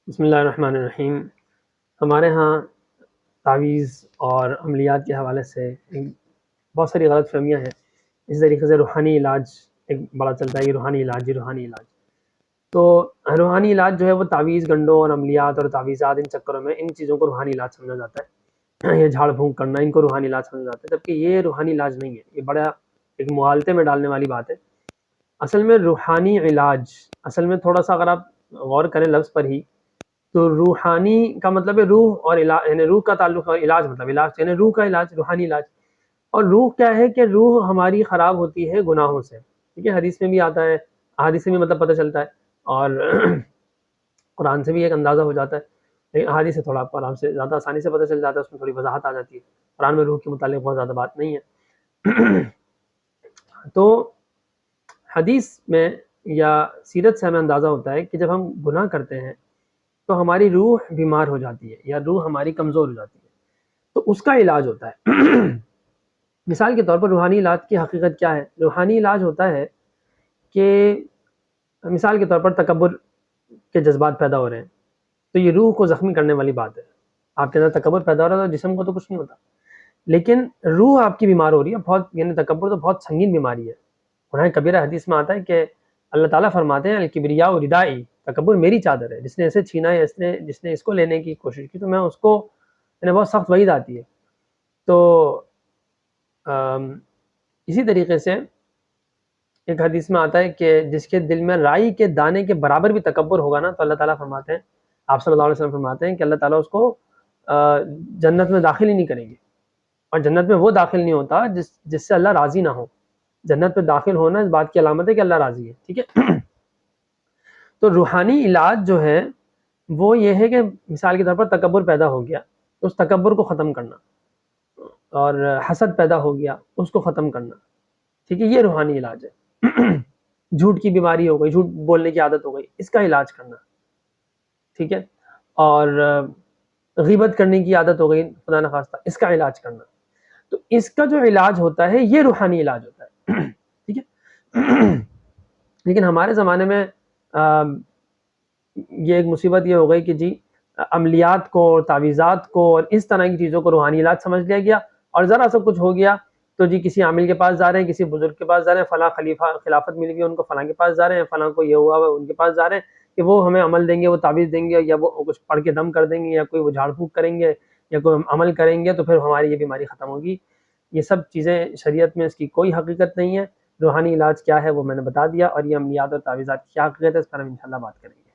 بسم اللہ الرحمن الرحیم۔ ہمارے ہاں تعویذ اور عملیات کے حوالے سے بہت ساری غلط فہمیاں ہیں۔ اسی طریقے سے روحانی علاج ایک بڑا چلتا ہے کہ روحانی علاج روحانی علاج۔ تو روحانی علاج جو ہے وہ تعویذ گنڈوں اور عملیات اور تعویذات ان چکروں میں ان چیزوں کو روحانی علاج سمجھا جاتا ہے۔ یہ جھاڑ پھونک کرنا ان کو روحانی علاج سمجھا جاتا ہے، جبکہ یہ روحانی علاج نہیں ہے۔ یہ بڑا ایک مغالطے میں ڈالنے والی بات ہے۔ اصل میں روحانی علاج، اصل میں تھوڑا سا اگر آپ غور کریں لفظ پر ہی، تو روحانی کا مطلب ہے روح، اور یعنی روح کا تعلق، اور علاج مطلب علاج یعنی روح کا علاج، روحانی علاج۔ اور روح کیا ہے کہ روح ہماری خراب ہوتی ہے گناہوں سے، ٹھیک ہے، حدیث میں بھی آتا ہے، احادیث سے بھی مطلب پتہ چلتا ہے، اور قرآن سے بھی ایک اندازہ ہو جاتا ہے، لیکن احادیث سے تھوڑا آپ کو آرام سے زیادہ آسانی سے پتہ چل جاتا ہے، اس میں تھوڑی وضاحت آ جاتی ہے۔ قرآن میں روح کے متعلق بہت زیادہ بات نہیں ہے۔ تو حدیث میں یا سیرت سے ہمیں اندازہ ہوتا ہے کہ جب ہم گناہ کرتے ہیں تو ہماری روح بیمار ہو جاتی ہے یا روح ہماری کمزور ہو جاتی ہے، تو اس کا علاج ہوتا ہے۔ مثال کے طور پر روحانی علاج کی حقیقت کیا ہے؟ روحانی علاج ہوتا ہے کہ مثال کے طور پر تکبر کے جذبات پیدا ہو رہے ہیں، تو یہ روح کو زخمی کرنے والی بات ہے۔ آپ کے اندر تکبر پیدا ہو رہا ہے تو جسم کو تو کچھ نہیں ہوتا، لیکن روح آپ کی بیمار ہو رہی ہے بہت، یعنی تکبر تو بہت سنگین بیماری ہے۔ گناہ کبیرہ حدیث میں آتا ہے کہ اللہ تعالیٰ فرماتے ہیں الکبریاء ردائی، تکبر میری چادر ہے، جس نے اسے چھینا ہے، جس نے اس کو لینے کی کوشش کی تو میں اس کو، یعنی بہت سخت وعید آتی ہے۔ تو اسی طریقے سے ایک حدیث میں آتا ہے کہ جس کے دل میں رائی کے دانے کے برابر بھی تکبر ہوگا نا، تو اللہ تعالیٰ فرماتے ہیں، آپ صلی اللہ علیہ وسلم فرماتے ہیں کہ اللہ تعالیٰ اس کو جنت میں داخل ہی نہیں کریں گے، اور جنت میں وہ داخل نہیں ہوتا جس سے اللہ راضی نہ ہو۔ جنت میں داخل ہونا اس بات کی علامت ہے کہ اللہ راضی ہے، ٹھیک ہے۔ تو روحانی علاج جو ہے وہ یہ ہے کہ مثال کے طور پر تکبر پیدا ہو گیا، اس تکبر کو ختم کرنا، اور حسد پیدا ہو گیا اس کو ختم کرنا، ٹھیک ہے، یہ روحانی علاج ہے۔ جھوٹ کی بیماری ہو گئی، جھوٹ بولنے کی عادت ہو گئی، اس کا علاج کرنا، ٹھیک ہے، اور غیبت کرنے کی عادت ہو گئی خدا نخواستہ، اس کا علاج کرنا، تو اس کا جو علاج ہوتا ہے یہ روحانی علاج ہوتا ہے، ٹھیک ہے۔ لیکن ہمارے زمانے میں یہ ایک مصیبت یہ ہو گئی کہ جی عملیات کو اور تعویذات کو اور اس طرح کی چیزوں کو روحانی علاج سمجھ لیا گیا، اور ذرا سا کچھ ہو گیا تو جی کسی عامل کے پاس جا رہے ہیں، کسی بزرگ کے پاس جا رہے ہیں، فلاں خلیفہ خلافت مل گئی ان کو، فلاں کے پاس جا رہے ہیں، فلاں کو یہ ہوا ہوا ان کے پاس جا رہے ہیں کہ وہ ہمیں عمل دیں گے، وہ تعویذ دیں گے، یا وہ کچھ پڑھ کے دم کر دیں گے، یا کوئی وہ جھاڑ پھونک کریں گے، یا کوئی عمل کریں گے تو پھر ہماری یہ بیماری ختم ہوگی۔ یہ سب چیزیں شریعت میں اس کی کوئی حقیقت نہیں ہے۔ روحانی علاج کیا ہے وہ میں نے بتا دیا، اور یہ عملیات اور تعویذات کی کیا حقیقت ہے اس پر ہم انشاءاللہ بات کریں گے۔